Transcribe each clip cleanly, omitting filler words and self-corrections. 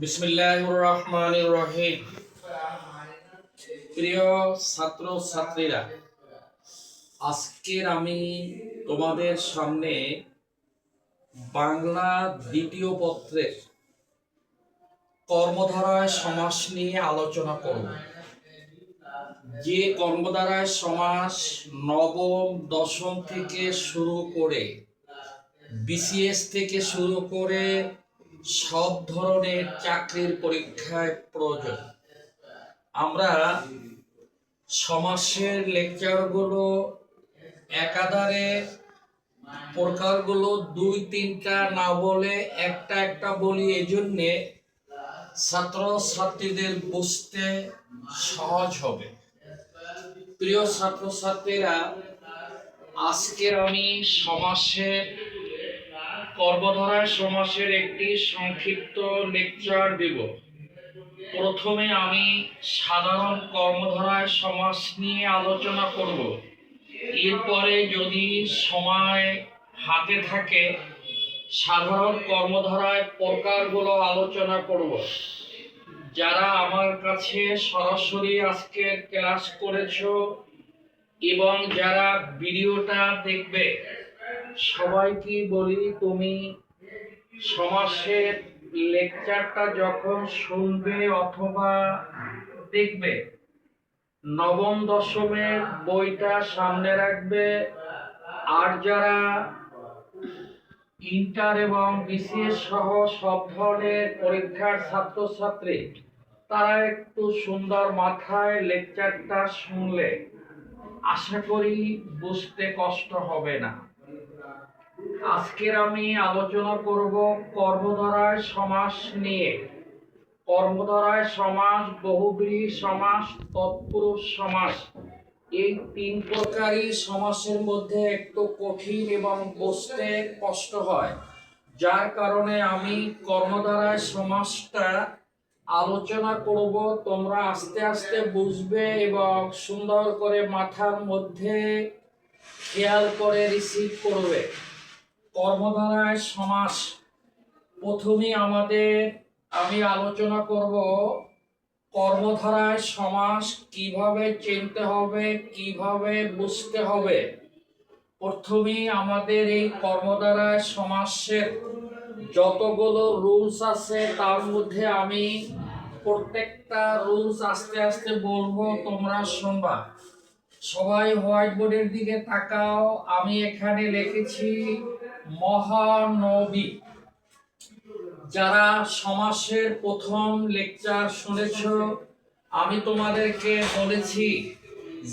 বিসমিল্লাহির রহমানির রহিম। প্রিয় ছাত্র ছাত্রীরা, আজকের আমি তোমাদের সামনে বাংলা দ্বিতীয় পত্রের কর্মধারায় সমাস নিয়ে আলোচনা করব। যে কর্মধারায় সমাস নবম দশম থেকে শুরু করে বিসিএস থেকে শুরু করে সব ধরনের চাকরির পরীক্ষায় প্রয়োজন। আমরা সমাসের লেকচারগুলো একাধারে প্রকারগুলো দুই তিনটা না বলে একটা একটা বলি, এজন্যে ছাত্র ছাত্রীদের বুঝতে সহজ হবে। প্রিয় ছাত্র ছাত্রীরা, আজকের আমি সমাসের কর্মধারায় সমাসের একটি সংক্ষিপ্ত লেকচার দেব। প্রথমে আমি সাধারণ কর্মধারায় সমাস নিয়ে আলোচনা করব। এরপরে যদি সময় হাতে থাকে সাধারণ কর্মধারায় প্রকারগুলো আলোচনা করব। যারা আমার কাছে সরাসরি আজকে ক্লাস করেছো এবং যারা ভিডিওটা দেখবে, সবাইকে বলি, তুমি সমাসের লেকচারটা যখন শুনবে অথবা দেখবে, নবম দশমের বইটা সামনে রাখবে। আর যারা ইন্টার এবং বিসিএস সহ সব ধরনের পরীক্ষার ছাত্রছাত্রী, তারা একটু সুন্দর মাথায় লেকচারটা শুনলে আশা করি বুঝতে কষ্ট হবে না। আজকের আমি আলোচনা করব কর্মধারায় সমাস নিয়ে। কর্মধারায় সমাস, বহুব্রীহি সমাস, তৎপুরুষ সমাস, এই তিন প্রকারই সমাসের মধ্যে একটু কঠিন এবং বুঝতে কষ্ট হয়, যার কারণে আমি কর্মধারায় সমাসটা আলোচনা করব। তোমরা আস্তে আস্তে বুঝবে এবং সুন্দর করে মাথার মধ্যে খেয়াল করে রিসিভ করবে। কর্মধারায় সমাস প্রথমে আমি আলোচনা করব কর্মধারায় সমাস কিভাবে চিনতে হবে, কিভাবে বুঝতে হবে। প্রথমে আমাদের এই কর্মধারায় সমাসের যতগুলো রুলস আছে তার মধ্যে আমি প্রত্যেকটা রুলস আস্তে আস্তে বলবো, তোমরা শুনবা। সবাই হোয়াইট বোর্ডের দিকে তাকাও। আমি এখানে লিখেছি মহানবী। যারা সমাসের প্রথম লেকচার শুনেছো, আমি তোমাদেরকে বলেছি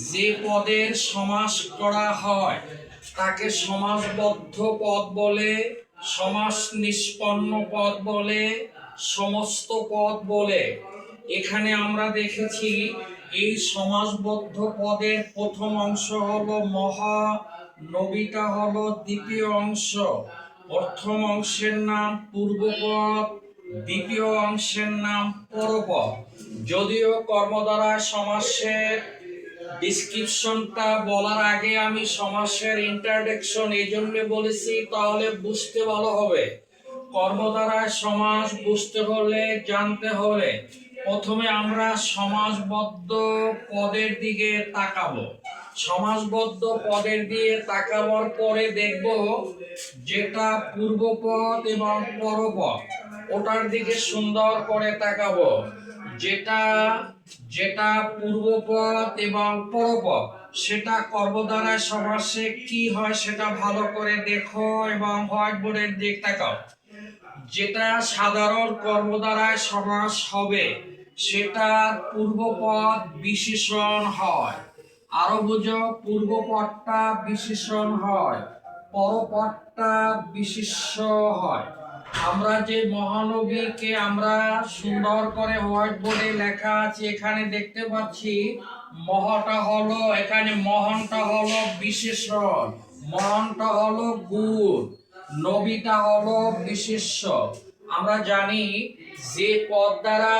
যে পদের সমাস করা হয় তাকে সমাসবদ্ধ পদ বলে, সমাস নিষ্পন্ন পদ বলে, সমস্ত পদ বলে। এখানে আমরা দেখেছি এই সমাসবদ্ধ পদের প্রথম অংশ হলো মহা, নবীটা হলো দ্বিতীয় অংশ। প্রথম অংশের নাম পূর্বপদ, দ্বিতীয় অংশের নাম পরপদ। যদিও কর্মধারায় সমাসের ডিসক্রিপশনটা বলার আগে আমি সমাসের ইন্ট্রোডাকশন এই জন্য বলেছি, তাহলে বুঝতে ভালো হবে। কর্মধারায় সমাস বুঝতে হলে, জানতে হলে প্রথমে আমরা সমাসবদ্ধ পদের দিকে তাকাবো। সমাসবদ্ধ পদের দিয়ে তাকাবার পরে দেখব যেটা পূর্বপদ এবং পরপদ, ওটার দিকে সুন্দর করে তাকাবো। যেটা পূর্বপদ এবং পরপদ সেটা কর্মধারায় সমাসে কি হয় সেটা ভালো করে দেখো এবং হোয়াইট বোর্ডের দিকে তাকাও। যেটা সাধারণ কর্মধারায় সমাস হবে সেটা পূর্বপদ বিশেষণ হয়। আরো বুঝো, পূর্বপদটা বিশেষণ হয়, পরপদটা বিশেষ্য হয়। আমরা যে মহানবীকে আমরা সুন্দর করে হোয়াইট বোর্ডে লেখা আছে এখানে দেখতে পাচ্ছি, মহাটা হলো, এখানে মহানটা হলো বিশেষণ, মহানটা হলো গুণ, নবীটা হলো বিশেষ্য। আমরা জানি যে পদ দ্বারা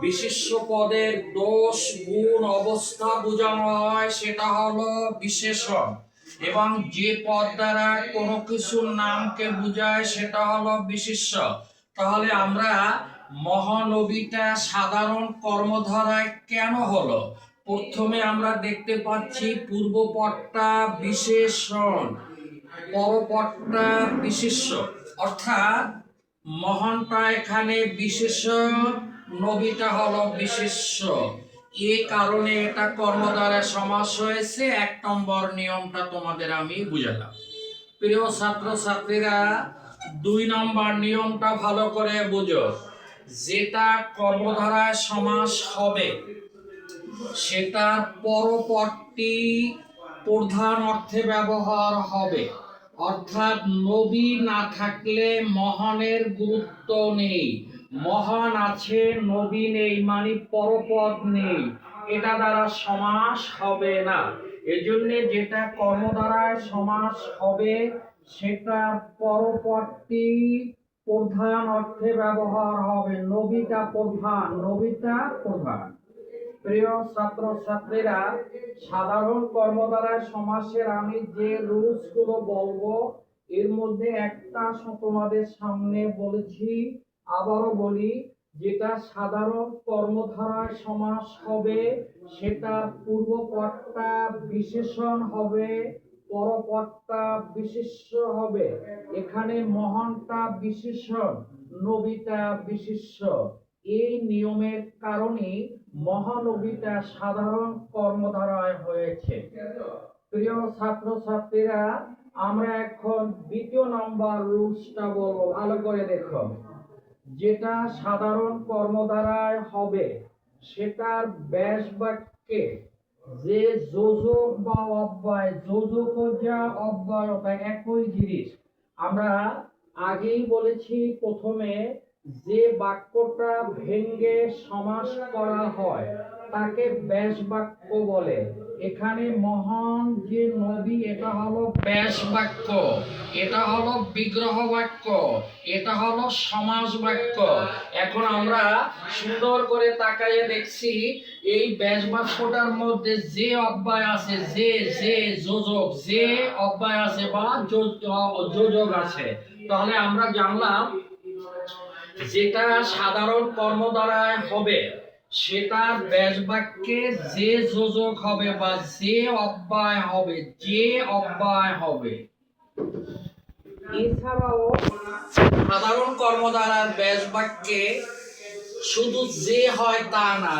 বিশেষ্য পদের দোষ, গুণ, অবস্থা বোঝানো হয় সেটা হলো বিশেষণ, এবং যে পদ দ্বারা কোনো কিছুর নামকে বোঝায় সেটা হলো বিশেষ্য। তাহলে আমরা মহানবীটা সাধারণ কর্মধারায় কেন হলো? প্রথমে আমরা দেখতে পাচ্ছি পূর্বপদটা বিশেষণ, পরপদটা বিশেষ্য, অর্থাৎ মহানটা এখানে বিশেষণ, নবীটা হলো বিশেষ্য। এই কারণে এটা কর্মদ্বারায় সমাস হয়েছে। 1 নম্বর নিয়মটা তোমাদের আমি বুঝালাম। প্রিয় ছাত্র ছাত্রীরা, 2 নম্বর নিয়মটা ভালো করে বুঝো। যেটা কর্মধারায় সমাস হবে সেটা পরপদটি প্রধান অর্থে ব্যবহার হবে, অর্থাৎ নবী না থাকলে মহানের গুরুত্ব নেই। মহান আছে, নবী নেই, মানে পরপদ নেই, এটা দ্বারা সমাস হবে না। এজন্য যেটা কর্মধারায় সমাস হবে সেটা পরপদটি প্রধান অর্থে ব্যবহার হবে। নবীটা প্রধান, নবীটা প্রধান। প্রিয় ছাত্র ছাত্রীরা, সাধারণ কর্মধারায় সমাসের আমি যে রুলস গুলো বলবো এর মধ্যে একটা তোমাদের সামনে বলেছি, আবারও বলি। যেটা সাধারণ কর্মধারায় সমাস হবে সেটার পূর্বপদটা বিশেষণ হবে, পরপদটা বিশেষ্য হবে। এখানে মহানটা বিশেষণ, নবীটা বিশেষ্য। এই নিয়মের কারণে মহানবীটা সাধারণ কর্মধারায় হয়েছে। প্রিয় ছাত্র ছাত্রীরা, আমরা এখন 2 নম্বর রুলসটা বলবো, ভালো করে দেখো। যেটা সাধারণ কর্মধারায় হবে সেটার ব্যাস বাক্যে যে যোজক বা অব্যয়, যোজক যা অব্যয় তা একই জিনিস। আমরা আগেই বলেছি প্রথমে যে বাক্যটা ভেঙ্গে সমাস করা হয় তাকে ব্যাস বাক্য বলে। এখানে মহান যে নবী, এটা হলো ব্যাস বাক্য, এটা হলো বিগ্রহ বাক্য, এটা হলো সমাস বাক্য। এখন আমরা সুন্দর করে তাকাইয়ে দেখছি এই ব্যাস বাক্যটার মধ্যে যে অব্যয় আছে, যে যোজক, যে অব্যয় আছে বা যোজক আছে, তাহলে আমরা জানলাম যেটা সাধারণ কর্মধারায় হবে সেটার ব্যাস বাক্যে যে যোজক হবে বা যে অব্যয় হবে, যে অব্যয় হবে। এছাড়াও সাধারণ কর্মধারার ব্যাস বাক্যে শুধু যে হয় তা না,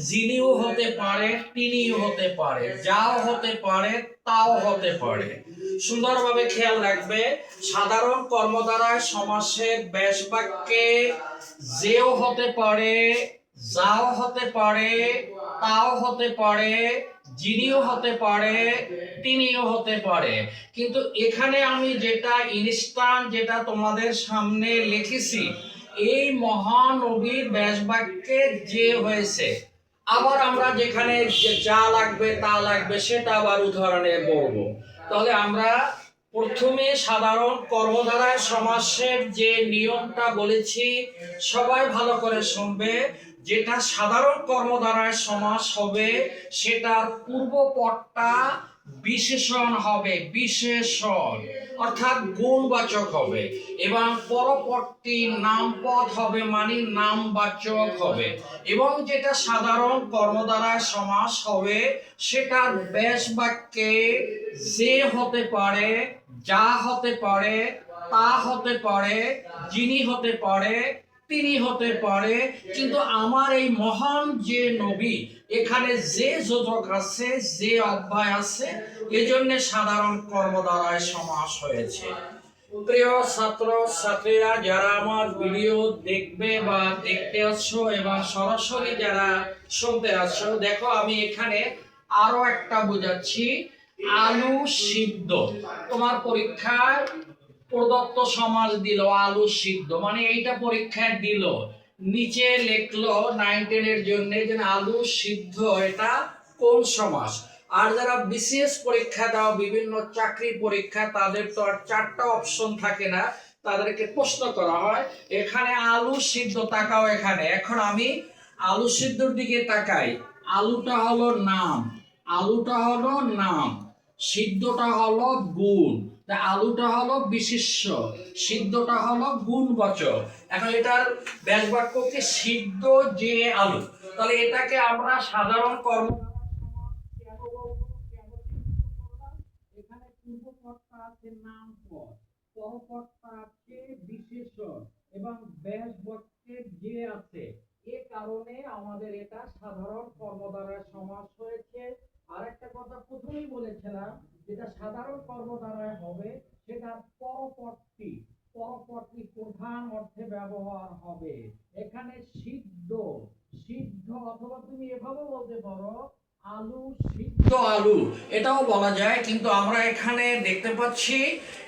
যিনিও হতে পারে, তিনিও হতে পারে, যাও হতে পারে, তাও হতে পারে। সুন্দরভাবে খেয়াল রাখবে, সাধারণ কর্মধারায় সমাসের ব্যাস বাক্যে যেও হতে পারে, যাও হতে পারে, তাও হতে পারে, যিনিও হতে পারে, তিনিও হতে পারে। কিন্তু এখানে আমি যেটা ইনস্ট্যান্ট, যেটা তোমাদের সামনে লিখেছি, এই মহানবীর ব্যাস বাক্যে যে হয়েছে। আবার আমরা যেখানে যা লাগবে তা লাগবে সেটা আবার উদাহরণে বলবো। তাহলে আমরা প্রথমে সাধারণ কর্মধারায় সমাসের যে নিয়মটা বলেছি সবাই ভালো করে শুনবে। যেটা সাধারণ কর্মধারায় সমাস হবে সেটার পূর্বপদটা বিশেষণ হবে, বিশেষণ অর্থাৎ গুণবাচক হবে, এবং পরপদটি নামপদ হবে, মানে নামবাচক হবে। এবং যেটা সাধারণ কর্মধারায় সমাস হবে সেটার ব্যাস বাক্যে যে হতে পারে, যা হতে পারে, তা হতে পারে, যিনি হতে পারে, তিনি হতে পারে। কিন্তু আমার এই মহান যে নবী, এখানে যে যোজক আছে, যে অব্যয় আছে, এজন্য সাধারণ কর্মধারায় সমাস হয়েছে। প্রিয় ছাত্র ছাত্রীরা, যারা আমার ভিডিও দেখবে বা দেখতে আসছো এবং সরাসরি যারা শুনতে আসছো, দেখো আমি এখানে আরো একটা বোঝাচ্ছি। আলু সিদ্ধ, তোমার পরীক্ষায় প্রদত্ত সমাস দিল আলু সিদ্ধ, মানে এইটা পরীক্ষায় দিল, নিচে লিখলো 9, 10 এর জন্য যে আলু সিদ্ধ এটা কোন সমাস। আর যারা বিসিএস পরীক্ষা দাও, বিভিন্ন চাকরি পরীক্ষা, তাদের তো আর 4টা অপশন থাকে না, তাদেরকে প্রশ্ন করা হয় এখানে আলু সিদ্ধ, তাকাও এখানে। এখন আমি আলু সিদ্ধর দিকে তাকাই, আলুটা হলো নাম, আলুটা হলো নাম, সিদ্ধটা হলো গুণ। তা আলুটা হলো বিশেষ্য, সিদ্ধটা হলো গুণবাচক। এখন এটার ব্যাস বাক্য কি সিদ্ধ যে আলু, তাহলে এটাকে আমরা সাধারণ কর্ম এখানে পূর্বপদটা আছে নামপদ, পরপদটা আছে বিশেষণ এবং ব্যাস বাক্যের যে আছে, এ কারণে আমাদের এটা সাধারণ কর্মধারয় সমাস হয়েছে। আরেকটা কথা প্রথমেই বলেছিলাম, যেটা সাধারণ কর্মধারয় হবে সেটা পরপদটি, পরপদটি প্রধান অর্থে ব্যবহার হবে। এখানে সিদ্ধ, সিদ্ধ অথবা তুমি এভাবে বলতে পারো আলু সিদ্ধ আলু, এটাও বলা যায়, কিন্তু আমরা এখানে দেখতে পাচ্ছি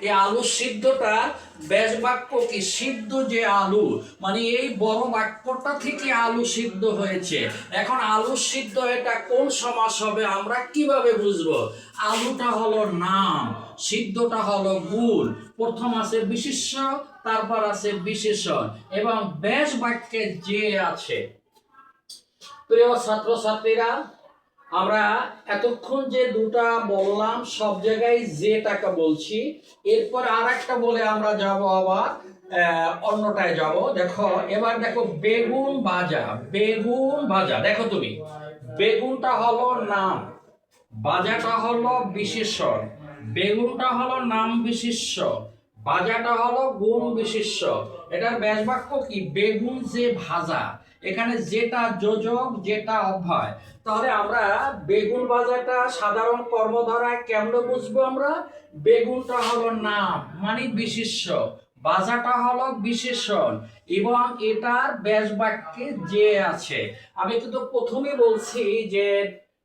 এই আলু সিদ্ধটা ব্যাস বাক্য কি সিদ্ধ যে আলু, মানে এই বড় বাক্যটা থেকে আলু সিদ্ধ হয়েছে। এখন আলু সিদ্ধ এটা কোন সমাস হবে আমরা কিভাবে বুঝবো? আলুটা হলো নাম, সিদ্ধটা হলো গুণ, প্রথম আছে বিশেষ্য, তারপর আছে বিশেষণ এবং ব্যাস বাক্যে যে আছে। প্রিয় ছাত্রছাত্রীরা, আমরা এতক্ষণ যে দুটা বললাম সব জায়গায় যে টাকা বলছি, এরপর আর একটা বলে আমরা যাব আবার অন্যটায় যাব। দেখো এবার দেখো বেগুন ভাজা, বেগুন ভাজা, দেখো তুমি বেগুনটা হলো নাম, ভাজাটা হলো বিশেষণ, বেগুনটা হলো নাম বিশেষ্য, ভাজাটা হলো গুণ বিশেষ্য। এটার ব্যাস বাক্য কি বেগুন যে ভাজা, এখানে যেটা যোজক যেটা অভ্যয়। তাহলে আমরা বেগুন ভাজাটা সাধারণ কর্মধারায় কেমনে বুঝবো? আমরা বেগুনটা হলো নাম মানে বিশেষ্য, ভাজাটা হলো বিশেষণ এবং এটার ব্যাস বাক্যে যে আছে। আমি কিন্তু প্রথমেই বলছি যে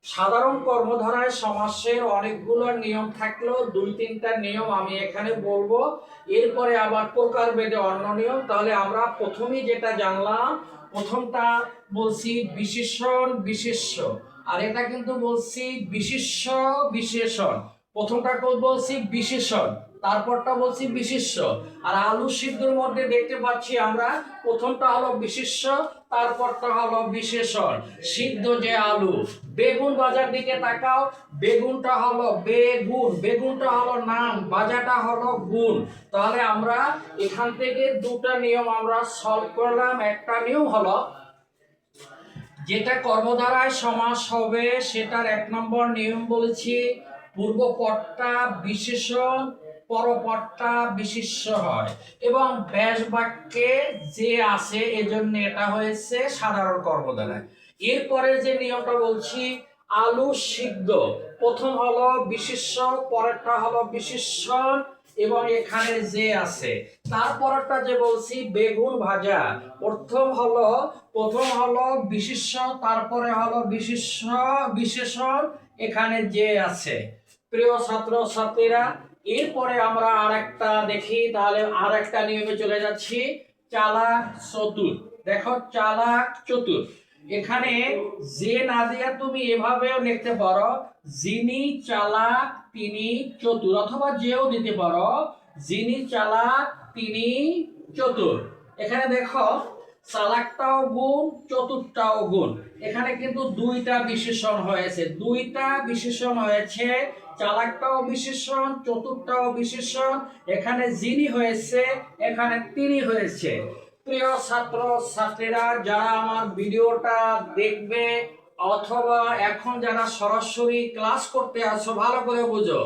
সাধারণ কর্মধারায় সমাসের অনেকগুলো নিয়ম থাকলেও দুই তিনটা নিয়ম আমি এখানে বলবো, এরপরে আবার প্রকারভেদে অন্য নিয়ম। তাহলে আমরা প্রথমেই যেটা জানলাম, প্রথমটা বলছি বিশেষণ বিশেষ্য, আর এটা কিন্তু বলছি বিশেষ্য বিশেষণ। প্রথমটা বলছি বিশেষণ, তারপরটা বলছি বিশেষ্য। আর আলু সিদ্ধর মধ্যে দেখতে পাচ্ছি আমরা প্রথমটা হলো বিশেষ্য, তারপরটা হলো বিশেষণ, সিদ্ধ যে আলু। বেগুন ভাজার দিকে তাকাও, বেগুনটা হলো বেগুন, বেগুনটা হলো নাম, ভাজাটা হলো গুণ। তাহলে আমরা এখান থেকে দুটা নিয়ম আমরা সলভ করলাম। একটা নিয়ম হলো যেটা কর্মধারায় সমাস হবে সেটার এক নম্বর নিয়ম বলেছি, পূর্বপদটা বিশেষণ, পরপদটা বিশেষ্য হয় এবং ব্যাস বাক্যে যে আছে এজন্য এটা হয়েছে সাধারণ কর্মধারায়। এরপরে যে নিয়মটা বলছি, আলু সিদ্ধ, প্রথম হলো বিশেষ্য, পরেরটা হলো বিশেষণ এবং এখানে যে আছে। তারপরটা যে বলছি বেগুন ভাজা, প্রথম হলো বিশেষ্য, তারপরে হলো বিশেষণ, এখানে যে আছে। প্রিয় ছাত্র ছাত্রীরা, এরপরে আমরা আরেকটা দেখি, তাহলে আরেকটা নিয়মে চলে যাচ্ছি, চালাক চতুর। দেখো চালাক চতুর, এখানে যে না দিয়া তুমি এভাবেও লিখতে পারো, যিনি চালাক তিনি চতুর, অথবা যেও দিতে পারো যিনি চালাক তিনি চতুর। এখানে দেখো চালাকটাও গুণ, চতুরটাও গুণ, এখানে কিন্তু দুইটা বিশেষণ হয়েছে, দুইটা বিশেষণ হয়েছে, চালাকটাও বিশেষণ, চতুরটাও বিশেষণ। এখানে যিনি হয়েছে, এখানে তিনি হয়েছে। প্রিয় ছাত্র ছাত্রীরা, যারা আমার ভিডিওটা দেখবে অথবা এখন যারা সরাসরি ক্লাস করতে আছো, ভালো করে বুঝো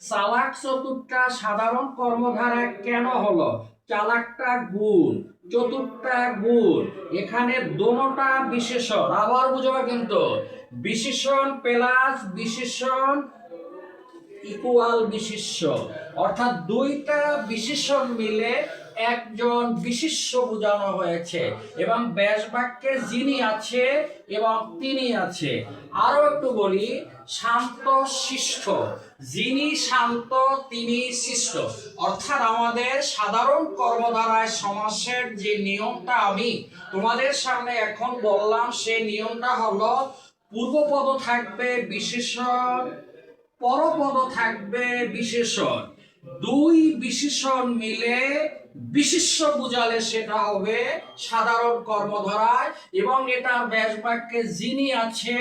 চালাক চতুরটা সাধারণ কর্মধারায় কেন হলো। চালাকটা গুণ, চতুরটা গুণ, এখানে দোনোটা বিশেষণ। আবার বুঝবে কিন্তু বিশেষণ প্লাস বিশেষণ ইকুয়াল বিশেষ্য, অর্থাৎ দুইটা বিশেষণ মিলে একজন বিশেষ্য বোঝানো হয়েছে এবং ব্যাস বাক্যে যিনি আছে এবং তিনি আছে। আরো একটু বলি, শান্ত শিষ্ট, যিনি শান্ত তিনি শিষ্ট, অর্থাৎ আমাদের সাধারণ কর্মধারায় সমাসের যে নিয়মটা আমি তোমাদের সামনে এখন বললাম, সেই নিয়মটা হলো পূর্বপদ থাকবে বিশেষণ, পরপদ থাকবে বিশেষণ, দুই বিশেষণ মিলে বিশেষ্য বুঝালে সেটা হবে সাধারণ কর্মধারায় এবং এটার ব্যাস বাক্যে যিনি আছে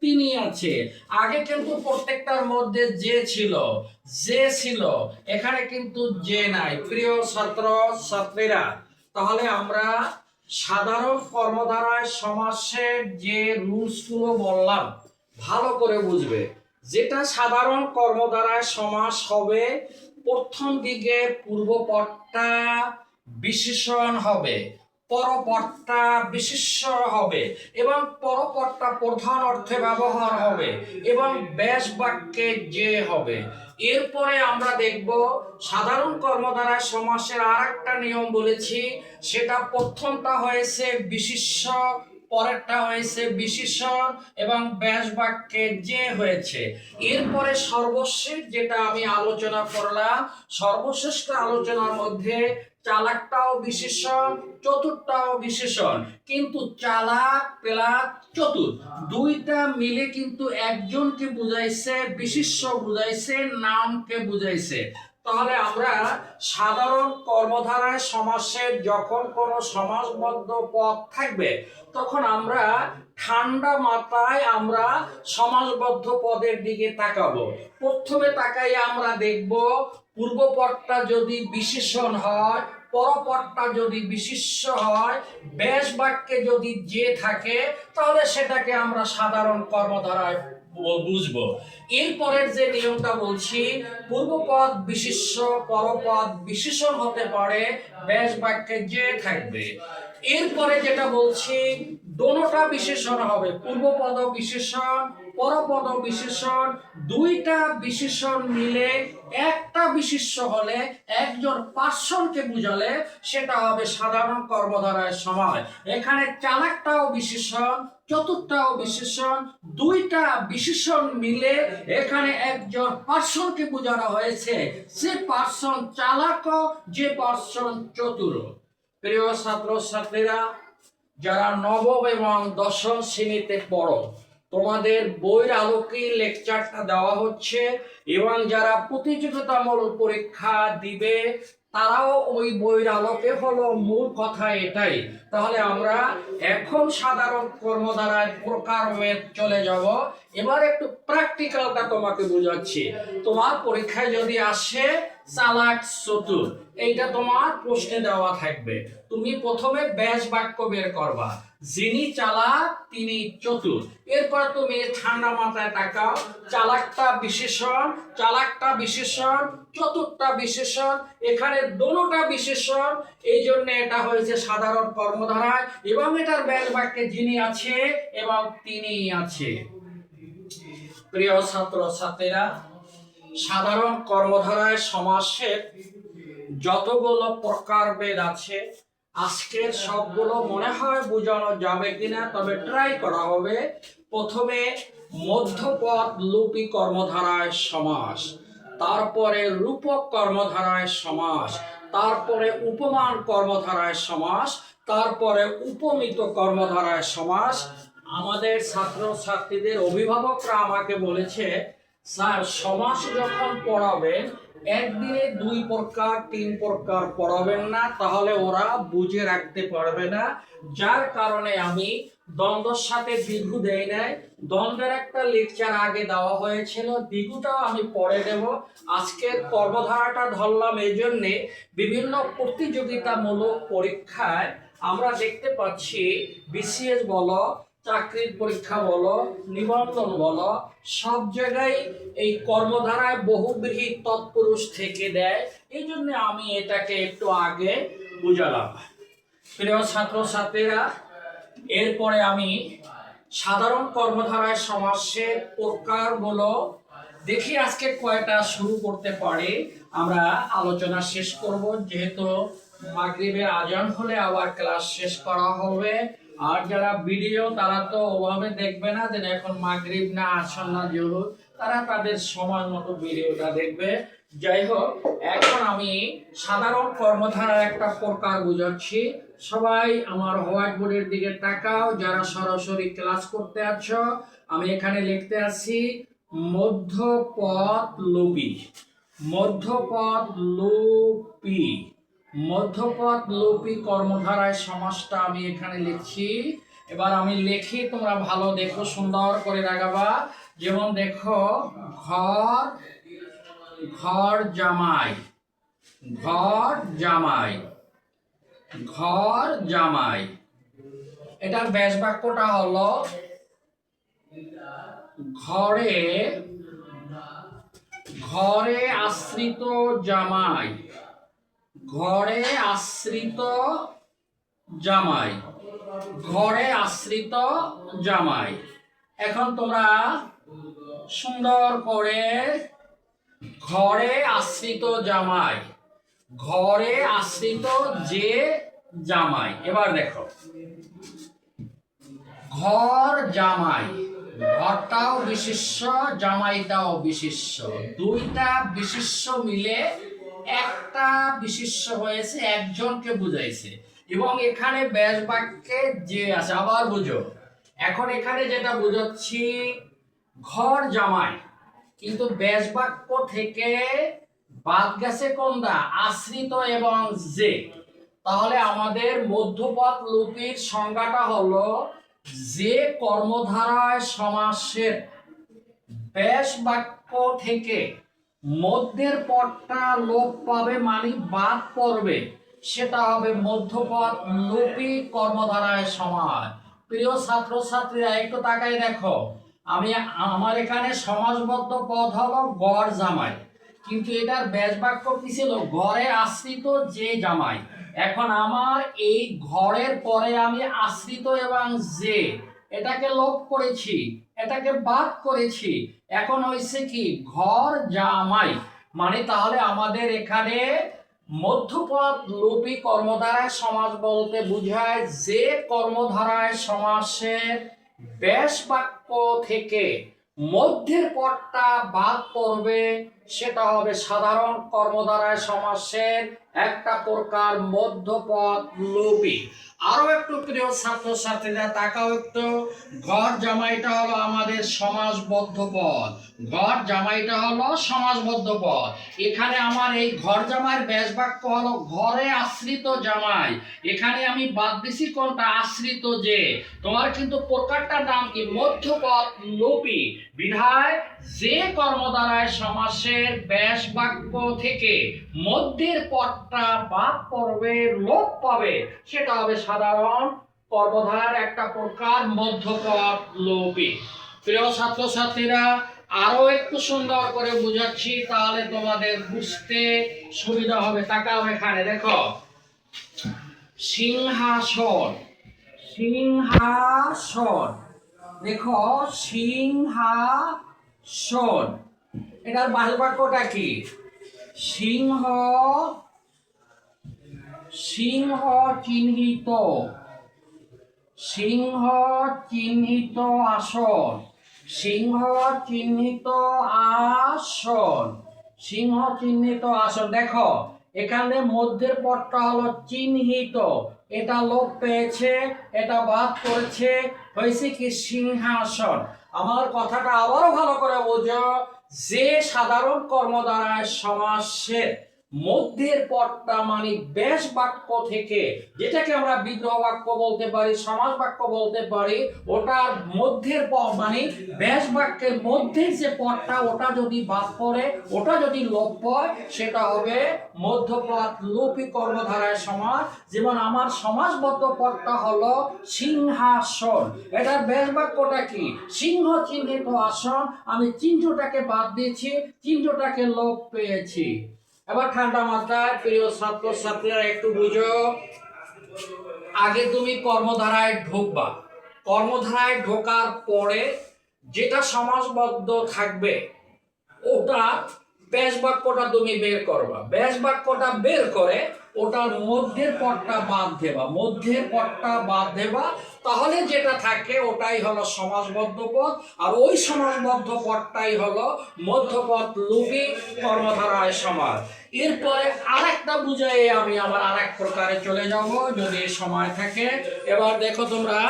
তিনি আছে। আগে কিন্তু প্রত্যেকটার মধ্যে যে ছিল, যে ছিল, এখানে কিন্তু যে নাই। প্রিয় ছাত্র ছাত্রীরা, তাহলে আমরা সাধারণ কর্মধারায় সমাসের যে রুলস গুলো বললাম ভালো করে বুঝবে। যেটা সাধারণ কর্মধারায় সমাস হবে, প্রথম দিকে পূর্বপদটা বিশেষণ হবে, পরপদটা বিশেষ্য হবে এবং পরপদটা প্রধান অর্থে ব্যবহার হবে এবং ব্যাস বাক্যে যে হবে। এরপরে আমরা দেখব সাধারণ কর্মধারায় সমাসের আরেকটা নিয়ম বলেছি, সেটা প্রথমটা হয়েছে বিশেষ্য, পরেরটা হয়েছে বিশেষণ এবং ব্যাস বাক্যে যে হয়েছে। এরপরে সর্বশেষ যেটা আমি আলোচনা করলাম, সর্বশেষ আলোচনার মধ্যে চালাকটাও বিশেষণ, চতুরটাও বিশেষণ, কিন্তু চালাক প্লাস চতুর দুইটা মিলে কিন্তু একজনকে বুঝাইছে, বিশেষ্য বুঝাইছে, নামকে বুঝাইছে। তাহলে আমরা সাধারণ কর্মধারায় সমাসের যখন কোনো সমাসবদ্ধ পদ থাকবে তখন আমরা ঠান্ডা মাথায় আমরা সমাসবদ্ধ পদের দিকে তাকাবো। প্রথমে তাকাই আমরা দেখব পূর্বপদটা যদি বিশেষণ হয়, পরপদটা যদি বিশেষ্য হয়, ব্যাস বাক্যে যদি যে থাকে, তাহলে সেটাকে আমরা সাধারণ কর্মধারায় বুঝবো। এরপরের যে নিয়মটা বলছি, পূর্বপদ বিশেষ্য, পরপদ বিশেষণ হতে পারে, ব্যাস বাক্যে যে থাকবে। এরপরে যেটা বলছি, দোনোটা বিশেষণ হবে, পূর্বপদ বিশেষণ, পরপদ বিশেষণ, দুইটা বিশেষণ মিলে একটা বিশেষ্য হলে, একজন পার্সনকে বুঝালে সেটা হবে সাধারণ কর্মধারায় সময়। এখানে চালাকটাও বিশেষণ, চতুর্থটাও বিশেষণ, দুইটা বিশেষণ মিলে এখানে একজন পার্সনকে বোঝানো হয়েছে, সে পার্সন চালাক, যে পার্সন চতুর। প্রিয় ছাত্র ছাত্রীরা, যারা নবম এবং দশম শ্রেণীতে পড়ো, তোমাদের বইয়ের আলোকে লেকচারটা দেওয়া হচ্ছে এবং যারা প্রতিযোগিতামূলক পরীক্ষা দিবে তারাও ওই বইয়ের আলোকে হলো, মূল কথা এটাই। তাহলে আমরা এখন সাধারণ কর্মধারায় প্রকারভেদ চলে যাব। এবার একটু প্র্যাকটিক্যালটা তোমাকে বোঝাচ্ছি। তোমার পরীক্ষায় যদি আসে চালাক চতুর, এইটা তোমার প্রশ্নে দেওয়া থাকবে। তুমি প্রথমে ব্যাস বাক্য বের করবা, যিনি চালাক তিনি চতুর। এরপর তুমি ঠান্ডা মাথায় তাকাও, চালাকটা বিশেষণ, চালাকটা বিশেষণ, চতুর্থটা বিশেষণ, এখানে দোনোটা বিশেষণ, এই জন্য এটা হয়েছে সাধারণ কর্মধারায় এবং এটার ব্যাস বাক্যে যিনি আছে এবং তিনি আছে। প্রিয় ছাত্র ছাত্রীরা, সাধারণ কর্মধারায় সমাসের যতগুলো প্রকারভেদ আছে আজকের সবগুলো মনে হয় বোঝানো যাবে কিনা, তবে ট্রাই করা হবে। প্রথমে মধ্যপদ লোপী কর্মধারায় সমাস, তারপরে রূপক কর্মধারায় সমাস, তারপরে উপমান কর্মধারায় সমাস, তারপরে উপমিত কর্মধারায় সমাস। আমাদের ছাত্র ছাত্রীদের অভিভাবকরা আমাকে বলেছে, স্যার সমাস যখন পড়াবেন একদিনে 2 প্রকার 3 প্রকার পড়াবেন না, তাহলে ওরা বুঝে রাখতে পারবে না। যার কারণে আমি দ্বন্দ্বর সাথে দ্বিগু দেই নাই। দ্বন্দ্বের একটা লেকচার আগে দেওয়া হয়েছিল, দ্বিগুটাও আমি পরে দেব। আজকের কর্মধারাটা ধরলাম এই জন্যে, বিভিন্ন প্রতিযোগিতামূলক পরীক্ষায় আমরা দেখতে পাচ্ছি, বিসিএস বলো, চাকরির পরীক্ষা বলো, নিবন্ধন বলো, সব জায়গায় এই কর্মধারায় বহুব্রীহি তৎপুরুষ থেকে দেয়। এই জন্য আমি এটাকে একটু আগে বুঝালাম। প্রিয় ছাত্র ছাত্রীরা, এরপরে আমি সাধারণ কর্মধারায় সমাসের প্রকারগুলো দেখি আজকে কয়টা শুরু করতে পারি। আমরা আলোচনা শেষ করব, যেহেতু মাগরিবের আজান হলে আবার ক্লাস শেষ করা হবে। আর যারা ভিডিও তারা তো ওভাবে দেখবে না যে এখন মাগরিব না আসর না জোহর, তারা তাদের সময় মতো ভিডিওটা দেখবে। যাই হোক, এখন আমি সাধারণ কর্মধারার একটা প্রকার বুঝাচ্ছি। সবাই আমার হোয়াইট বোর্ডের দিকে তাকাও, যারা সরাসরি ক্লাস করতে আছো। আমি এখানে লিখতে আছি মধ্যপদ লোপী, মধ্যপদ লোপী, মধ্যপদ লোপী কর্মধারায় সমাসটা আমি এখানে লিখছি। এবার আমি লিখি, তোমরা ভালো দেখো, সুন্দর করে লাগাবা। যেমন দেখো, ঘর, ঘর জামাই, ঘর জামাই, ঘর জামাই। এটার ব্যাস বাক্যটা হলো ঘরে, ঘরে আশ্রিত জামাই, ঘরে আশ্রিত জামাই, ঘরে আশ্রিত জামাই। এখন তোমরা সুন্দর করে ঘরে আশ্রিত জামাই, ঘরে আশ্রিত যে জামাই। এবার দেখো, ঘর জামাই, ঘরটাও বিশেষ্য, জামাইটাও বিশেষ্য, দুইটা বিশেষ্য মিলে একটা বিশেষ্য হয়েছে, একজনকে বুঝাইছে। এবং এখানে ব্যাস বাক্যে যে আছে, আবার বুঝো, এখন এখানে যেটা বুঝাচ্ছি ঘর জামাই, কিন্তু ব্যাস বাক্য থেকে বাদ গেছে কোনটা? আশ্রিত এবং যে। তাহলে আমাদের মধ্যপদ লোপীর সংজ্ঞাটা হলো যে কর্মধারায় সমাসের ব্যাস বাক্য থেকে মধ্যের পদটা লোপ পাবে, মানে বাদ পড়বে, সেটা হবে মধ্যপদ লোপী কর্মধারায় সমাস। প্রিয় ছাত্রছাত্রীরা একটু তাকাই দেখো, আমি আমার এখানে সমাসবদ্ধ পদ হলো গড় জামাই, কিন্তু এটার ব্যাস বাক্য কি ছিল? ঘরে আশ্রিত যে জামাই। এখন আমার এই ঘরের পরে আমি আশ্রিত এবং যে, এটাকে লোপ করেছি, এটাকে বাদ করেছি, এখন হয়েছে কি ঘর জামাই। মানে তাহলে আমাদের এখানে মধ্যপদ লোপী কর্মধারায় সমাস বলতে বোঝায় যে কর্মধারায় সমাসের ব্যাস বাক্য থেকে মধ্যের পদটা বাদ পড়বে, সেটা হবে সাধারণ কর্মধারায় সমাসের একটা প্রকার মধ্যপদ লোপী। আরো একটু প্রিয় ছাত্রছাত্রীরা তাকাও একটু, ঘর জামাইটা হলো আমাদের সমাসবদ্ধ পদ, ঘর জামাইটা হলো সমাসবদ্ধ পদ। এখানে আমার এই ঘর জামাইয়ের ব্যাস বাক্য হলো ঘরে আশ্রিত জামাই, এখানে আমি বাদ দিছি কোনটা? আশ্রিত যে। তোমার কিন্তু প্রকারটার নাম কি? মধ্যপদ লোপী। বিধায় যে কর্মধারায় সমাসের ব্যাস বাক্য থেকে মধ্যের পদটা বাদ পড়বে, লোপ পাবে, সেটা হবে সাধারণ কর্মধারার একটা প্রকার মধ্যপদ লোপী। প্রিয় ছাত্রছাত্রীরা, আরো একটু সুন্দর করে বুঝাচ্ছি, তাহলে তোমাদের বুঝতে সুবিধা হবে। তাকাও এখানে দেখো, সিংহাসন, সিংহাসন, দেখো সিংহাসন, এটার বাস বাক্যটা কি? সিংহ, সিংহ চিহ্নিত, সিংহ চিহ্নিত আসন, সিংহ চিহ্নিত আসন, সিংহ চিহ্নিত আসন। দেখো এখানে মধ্যের পদটা হলো চিহ্নিত, এটা লোপ পেয়েছে, এটা বাদ করেছে, হয়েছে কি সিংহাসন। আমার কথাটা আবারও ভালো করে বোঝো, যে সাধারণ কর্মধারায় সমাসের মধ্যের পদটা মানে ব্যাস বাক্য থেকে, যেটাকে আমরা বিগ্রহ বাক্য বলতে পারি, সমাস বাক্য বলতে পারি, ওটার মধ্যের পদ মানে ব্যাস বাক্যের মধ্যের যে পদটা, ওটা যদি বাদ পড়ে, ওটা যদি লোপ হয়, সেটা হবে মধ্যপদ লোপী কর্মধারায় সমাস। যেমন আমার সমাসবদ্ধ পদটা হলো সিংহাসন, এটার ব্যাস বাক্যটা কি? সিংহ চিহ্নিত আসন, আমি চিহ্নটাকে বাদ দিয়েছি, চিহ্নটাকে লোপ পেয়েছি। এবার ঠান্ডা মাথায় প্রিয় ছাত্রছাত্রীরা একটু বুঝো, আগে তুমি কর্মধারায় ঢুকবা, কর্মধারায় ঢোকার পরে যেটা সমাসবদ্ধ থাকবে ওটা ব্যাস বাক্যটা তুমি বের করবা, ব্যাস বাক্যটা বের করে ওটার মধ্যের পদটা বাদ দেবা, মধ্যের পদটা বাদ দেবা, তাহলে যেটা থাকে ওটাই হলো সমাসবদ্ধ পদ, আর ওই সমাসবদ্ধ পদটাই হলো মধ্যপদ লোপী কর্মধারায় সমাস। এরপরে আরেকটা বুঝাই আমি আবার আরেক প্রকারে চলে যাব যদি সময় থাকে। এবার দেখো তোমরা,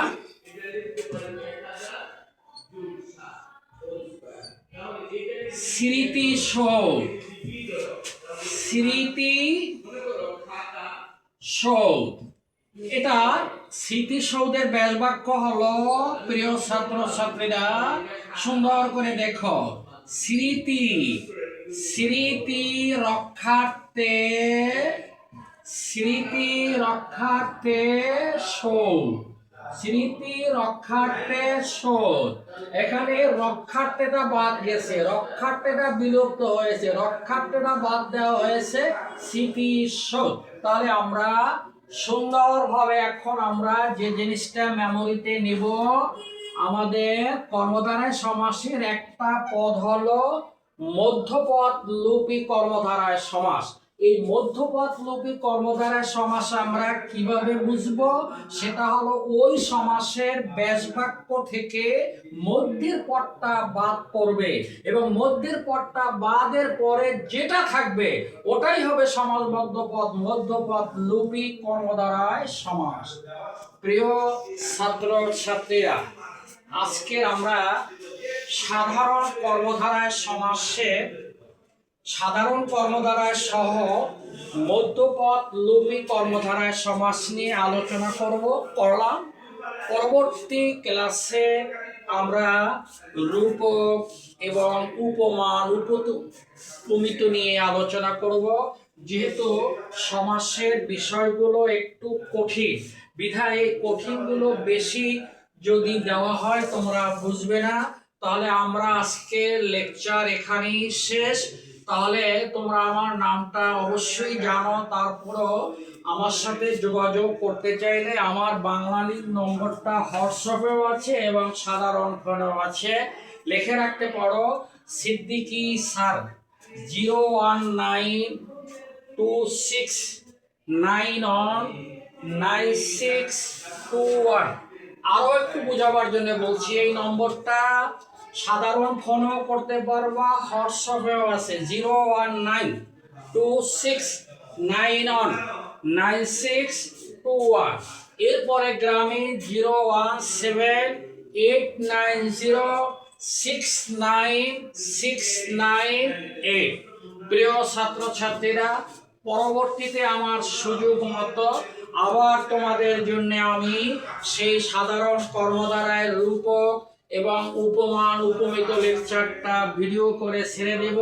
স্মৃতিসৌধ, স্মৃতিসৌধ, এটা স্মৃতিসৌধের ব্যাস বাক্য হলো, প্রিয় ছাত্রছাত্রীরা সুন্দর করে দেখো, স্মৃতি স্মৃতি রক্ষার্থে স্মৃতি রক্ষার্থে শোধ, স্মৃতি রক্ষার্থে শোধ। এখানে রক্ষার্থেটা বাদ গেছে, রক্ষার্থেটা বিলুপ্ত হয়েছে, রক্ষার্থেটা বাদ দেওয়া হয়েছে স্মৃতি শোধ। তাহলে আমরা সুন্দরভাবে এখন আমরা যে জিনিসটা মেমোরিতে নিব, আমাদের কর্মধারায় সমাসের একটা পদ হলো মধ্যপদ লোপী কর্মধারায় সমাস। এই মধ্যপদ লোপী কর্মধারায় সমাস আমরা কিভাবে বুঝবো? সেটা হলো ওই সমাসের ব্যাস বাক্য থেকে মধ্যের পদটা বাদ পড়বে এবং মধ্যের পদটা বাদের পরে যেটা থাকবে ওটাই হবে সমাসবদ্ধ পদ, মধ্যপদ লোপী কর্মধারায় সমাস। প্রিয় ছাত্র ছাত্রীরা, আজকে আমরা সাধারণ কর্মধারায় সমাসে সাধারণ কর্মধারায় সহ মধ্যপদ লোপী কর্মধারায় সমাস নিয়ে আলোচনা করলাম। পরবর্তী ক্লাসে আমরা রূপক এবং উপমান উপমিত নিয়ে আলোচনা করব। যেহেতু সমাসের বিষয়গুলো একটু কঠিন, বিধায় এই কঠিনগুলো বেশি যদি দেওয়া হয় তোমরা বুঝবে না। তাহলে আমরা আজকে লেকচার এখানেই শেষ। তাহলে তোমরা আমার নামটা অবশ্যই জানো, তারপরও আমার সাথে যোগাযোগ করতে চাইলে আমার বাংলালির নম্বরটা হোয়াটসঅ্যাপেও আছে এবং সাধারণ ফোনেও আছে, লিখে রাখতে পারো। সিদ্দিকী স্যার 01926919621। আরো একটু বোঝাবার জন্য বলছি, এই নম্বরটা সাধারণ ফোনও করতে পারবা, হোয়াটসঅ্যাপেও আছে 01926919621। এরপরে গ্রামে 01789069698। প্রিয় ছাত্রছাত্রীরা, পরবর্তীতে আমার সুযোগ মতো আবার তোমাদের জন্য আমি সেই সাধারণ কর্মধারায় রূপক এবং উপমান উপমিত লেকচারটা ভিডিও করে ছেড়ে দেব।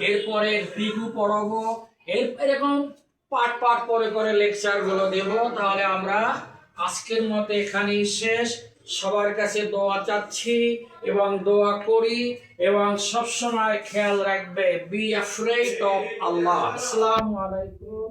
এরপরে দ্বিগু পড়াবো, এরকম পার্ট পার্ট করে লেকচারগুলো দেব। তাহলে আমরা আজকের মতো এখানেই শেষ। সবার কাছে দোয়া চাচ্ছি এবং দোয়া করি, এবং সবসময় খেয়াল রাখবে, বি অ্যাফ্রেড অফ আল্লাহ। আসসালামু আলাইকুম।